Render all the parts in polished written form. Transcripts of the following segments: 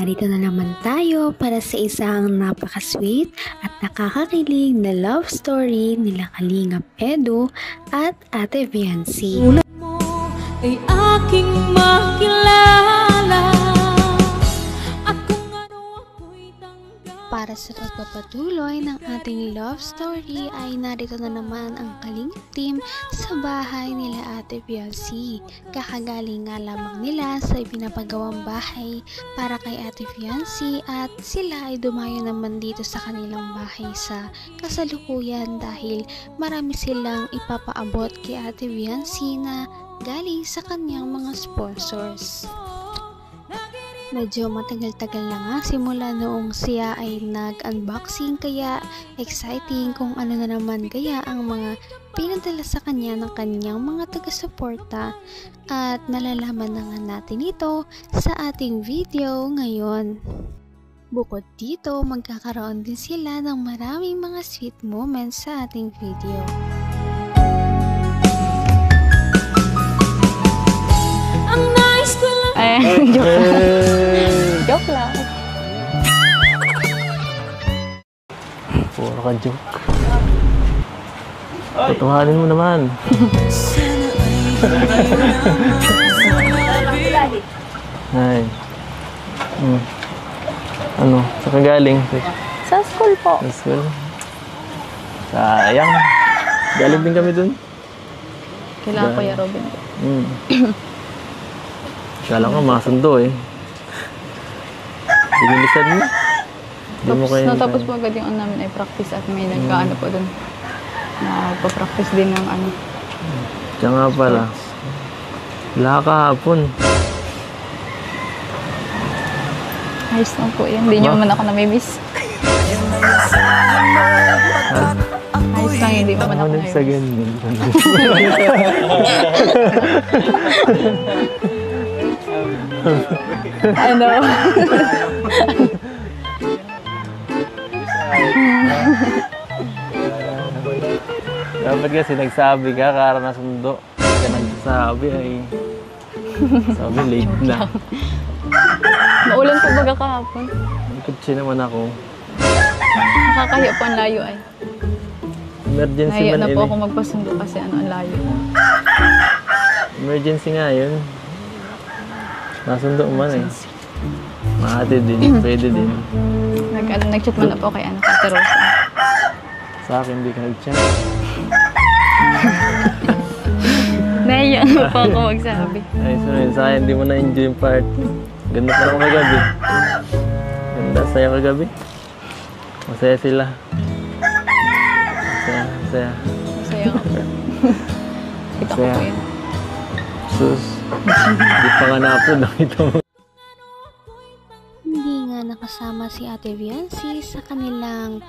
narito na naman tayo para sa isang napaka-sweet at nakakakilig na love story nila Kalingap Edu at Ate Viancy. Ulat mo ay aking makilala. Para sa pagpapatuloy ng ating love story ay narito na naman ang Kalingap team sa bahay nila Ate Viancy. Kakagaling nga lamang nila sa ipinapagawang bahay para kay Ate Viancy at sila ay dumayo naman dito sa kanilang bahay sa kasalukuyan dahil marami silang ipapaabot kay Ate Viancy na galing sa kanyang mga sponsors. Medyo matagal-tagal na nga simula noong siya ay nag-unboxing kaya exciting kung ano na naman kaya ang mga pinadala sa kanya ng kanyang mga taga-suporta at malalaman na nga natin ito sa ating video ngayon. Bukod dito, magkakaroon din sila ng maraming mga sweet moments sa ating video. Ang nice ko lang. Joke lang. Puro ka joke. Tutuhanin mo naman. Ay. Ano? Saan ka galing? Sa school po. Sa school? Sayang. Galing din kami dun. Kailangan ko ya Robin. Kala ko masundo eh. Dinilisan mo. Tapos po agad yung ano namin ay practice at may nagkaano po dun. Nagpa-practice din ng ano. Kaya nga pala. Wala kahapon. Ayos lang po yan. Hindi nyo man ako namimiss. Ayos lang, hindi mo man ako namimiss. Sa ganyan. Ano? Dapat kasi nagsabi ka, kara na sundo. Kaya nagsasabi ay... Sabi, late na. Maulan po baga kahapon. Kutsi naman ako. Nakakahiya po ang layo ay. Emergency Nahiya man na po ini. ako magpasundo kasi ano ang layo. Emergency nga yun. Nasundo man eh. Maate din, pwede din. Nag-chat mo na po kay Ate Rosa. Sa akin, hindi ka nag-chat. Nahiya na po ako magsabi. Ay, so yun, sa akin, hindi mo na-enjoy yung party. Ganda pa naman kagabi. Ganda, saya kagabi. Masaya sila. Masaya. Masaya ka po. Kita ko po yun. Sus, hindi pa nga na-upload, nakita mo. Hindi nga nakasama si Ate Viancy sa kanilang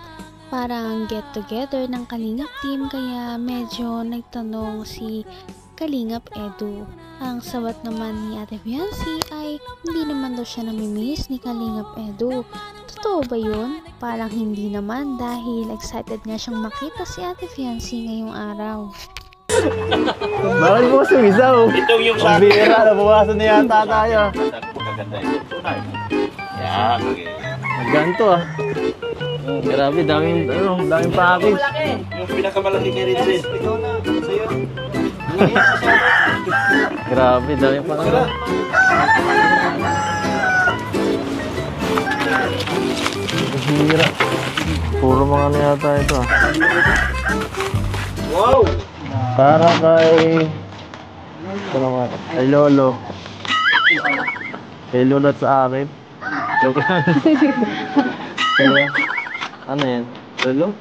parang get-together ng Kalingap team kaya medyo nagtanong si Kalingap Edu. Ang sabat naman ni Ate Viancy ay hindi naman daw siya namimiss ni Kalingap Edu. Totoo ba yun? Parang hindi naman dahil excited nga siyang makita si Ate Viancy ngayong araw. Bakit mo sumisaw? Ito yung sa akin. Bira, nabawasan na yata tayo. Magaganda yung tunay. Yan, okay. Magganto ah. Grabe, daming package. Yung pinakamalaki kay Rinzin. Ikaw na, sa'yo. Grabe, daming package. Hira. Puro mga ano yata ito ah. Wow! Para kay... Kay Lolo. Kay Lolo at sa akin. Joke lang. Ano yan? Lolo?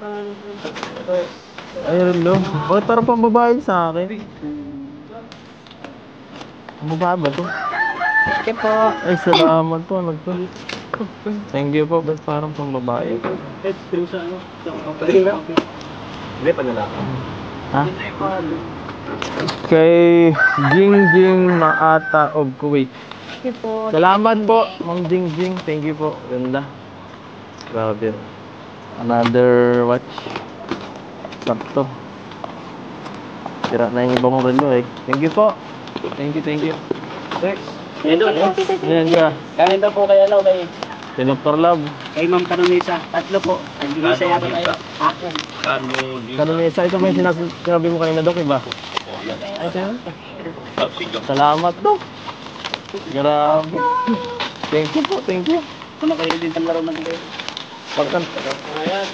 Ay, Lolo. Bakit parang pambabae sa akin? Pambabae ba ito? Okay po. Ay, salamat po. Thank you po. Ba't parang pambabae? Hindi pa nalaka. Ha? Kay Jingjing Maata of Kuwait. Okay po. Salamat po, Ma'am Jingjing. Thank you po. Ganda. Grabe. Another watch. Sakto. Tira na yung ibang relo eh. Thank you po. Thank you. Next. Doon, Ayan ka. kanin daw po kay ano, kay Si Dr. Love. Ma'am Kanunisa. Tatlo po. Kanunisa yata tayo. Kanunisa, ito ba yung sinabi mo kanina, Dok, iba? Ay, ito yun. Salamat, Dok. Grabe. Thank you po, thank you. Kumakain din sa laro ng kayo. Pagkan. Ayan.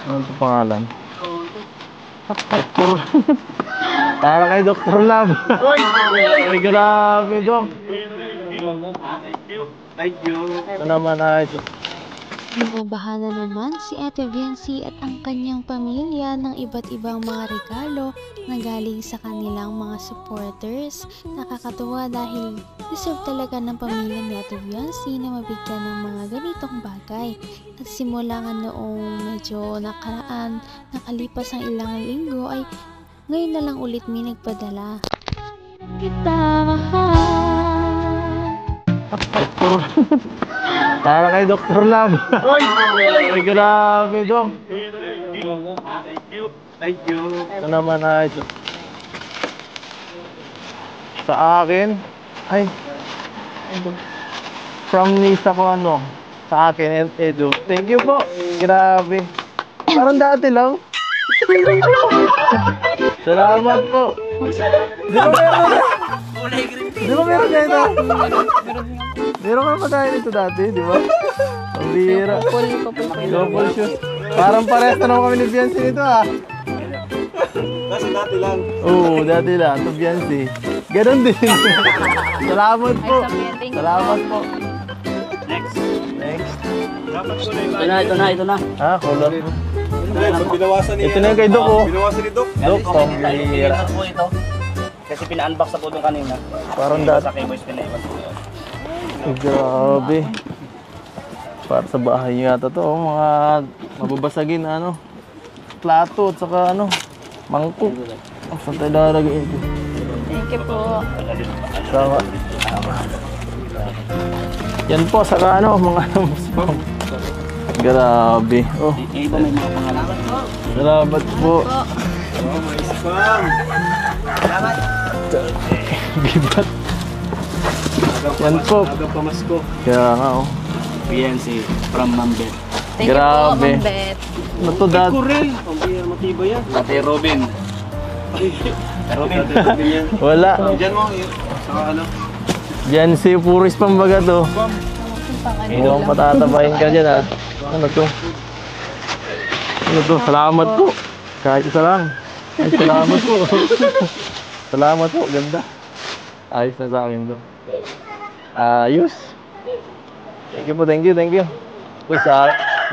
Ano ito pangalan? Dr. Para kay Dr. Love. Ay, grabe, Dok. Thank you. Ito naman ay Binabahan na naman si Ate Viency at ang kanyang pamilya ng iba't ibang mga regalo na galing sa kanilang mga supporters. Nakakatuwa dahil deserve talaga ng pamilya ni Ate Viency na mabigyan ng mga ganitong bagay. Nagsimula nga noong medyo nakaraan, nakalipas ang ilang linggo ay ngayon na lang ulit may nagpadala. para kay Dr. Love. Ay, grabe, Dok. Thank you. Ito naman ay sa akin. Ay, from Nisa ko ano. Sa akin, Edu. Thank you po. Grabe. Parang dati lang. Salamat po. Di ba meron na ito? Meron ka pa tayo nito dati, di ba? Ang bira. Double shoes. Parang parehas na naman kami ni Biancy nito ah. Kasi dati lang. Oo, dati lang. Ito Biancy. Ganon din. Salamat po. Salamat po. Next. Next. Ito na. Ah, color. Binawasan niya. Ito na yung kay Doc oh. Binawasan ni Doc. Doc, pang bira. po ito. Kasi pina-unbox na po doon kanina. Parang dati. Sa kay Boys pinaiwan po. Ay, grabe. Para sa bahay nyo yata to, oh, mga mababasagin na ano, plato at saka ano, mangkok. Oh, saan tayo lalagay ito? Thank you po. Saka. Yan po, saka ano, mga grabe. Oh, Yung iba may mga pangalan. salamat po. Bibat. Yan po. Aga pamasko. Kaya nga oh. PNC from Mambet. Thank Grabe. you po, Ma'am Bet. Ano to dad? Kurel. Pambiyan matibay yan. Ate Robin. Robin yan. Wala. Diyan mo. Saka ano? Yan si Puris pambaga to. Mukhang patatabahin ka dyan ah. Ano to? Ano to? Salamat po. Kahit isa lang. Ay, salamat po. Salamat po. Ganda. Ayos na sa akin to. Ayos. Thank you po. Thank you. Thank you. Uy,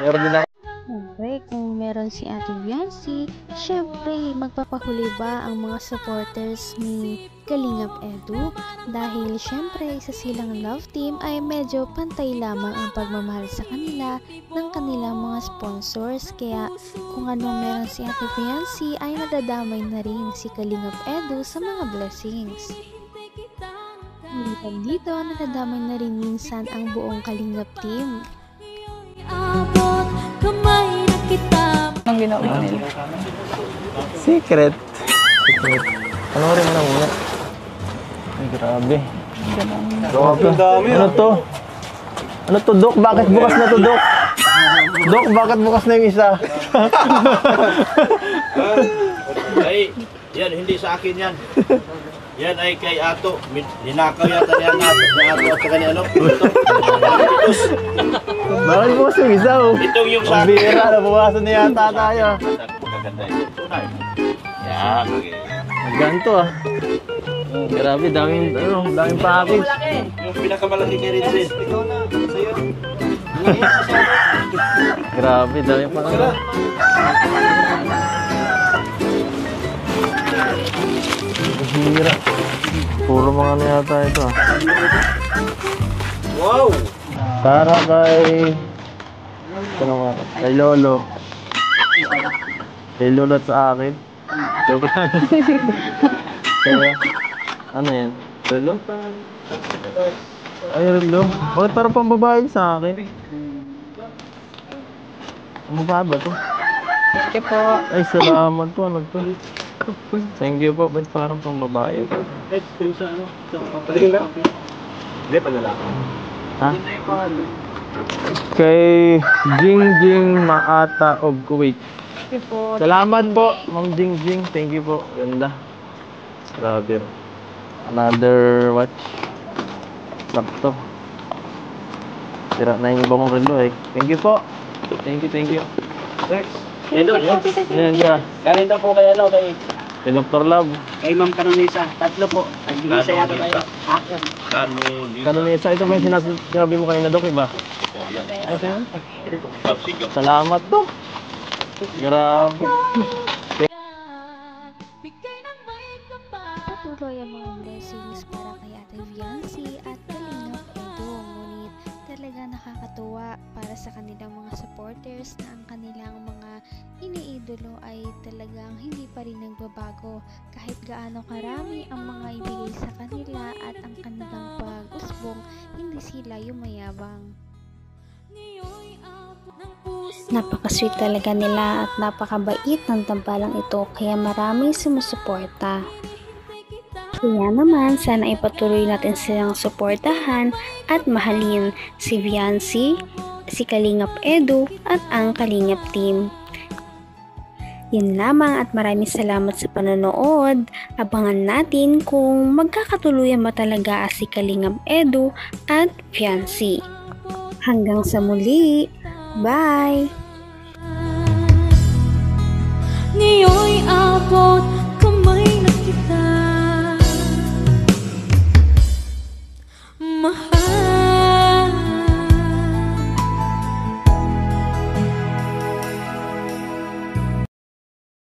meron din ako. Siyempre, kung meron si Ate Viency, syempre, magpapahuli ba ang mga supporters ni Kalingap Edu? Dahil syempre, isa silang love team ay medyo pantay lamang ang pagmamahal sa kanila ng kanilang mga sponsors. Kaya kung anong meron si Ate Viency ay nadadamay na rin si Kalingap Edu sa mga blessings. Dito, nadadamay na rin minsan ang buong Kalingap team. Abot kamay na kita. Anong ginawa nila? Secret. Secret. Panoorin mo na muna. Ay, grabe. Grabe. Ano to? Ano to, Dok? Bakit bukas na to, Dok? Dok, bakit bukas na yung isa? Ay, yan, hindi sa akin yan. Yan ay kay Ato. Ninakaw yata niya ni Ato at saka ni ano. Bakit bukas yung isa, oh? Itong yung sa Ang akin. bira, nabawasan na yata tayo. Magaganda ito. Tunay. Yan. Ganto ah. Grabe, daming package. Yung pinakamalaki kay Rinzin. Grabe, daming package. Hira. Puro mga ano yata ito ah. Wow! Para kay... Ano nga? Kay Lolo. Kay Lolo at sa akin. Joke lang. Kaya, ano yan? Lolo? Ay, Lolo. Bakit parang pambabae sa akin? Ang mukha ba to? Thank you po. Ay, salamat po. Ano to? Thank you po. Ba't parang pang babae? Hindi, panlalaki. Ha? Kay Jingjing Maata of Kuwait. Thank you po. Salamat po, Ma'am Jingjing. Thank you po. Ganda. Grabe. Another watch. Laptop. Sira na yung ibang relo eh. Thank you po. Thank you. Yan doon. Yan siya. Galing daw po kay ano, kay Dr. Love. Kay Ma'am Canonisa. Tatlo po. Nag-isa yata kayo. Kanunisa, ito ba yung sinabi mo kanina, Dok, iba? Ito yun? Salamat, Dok. Grabe. Bigay ng may kapal. Patuloy ang mga blessings para kay Ate Viancy at Kalingap Edo. Ngunit talaga nakakatuwa para sa kanilang mga supporters na ang kanilang mga iniidolo ay talagang hindi pa rin nagbabago kahit gaano karami ang mga ibigay sa kanila at ang kanilang pag-usbong, hindi sila yumayabang. Napaka-sweet talaga nila at napakabait ng tambalang ito kaya maraming sumusuporta. Kaya naman sana ipatuloy natin silang suportahan at mahalin si Viancy, si Kalingap Edu at ang Kalingap team. Yun lamang at maraming salamat sa panonood. Abangan natin kung magkakatuluyan ba talaga si Kalingap Edu at Viancy. Hanggang sa muli. Bye! Ngayon'y abot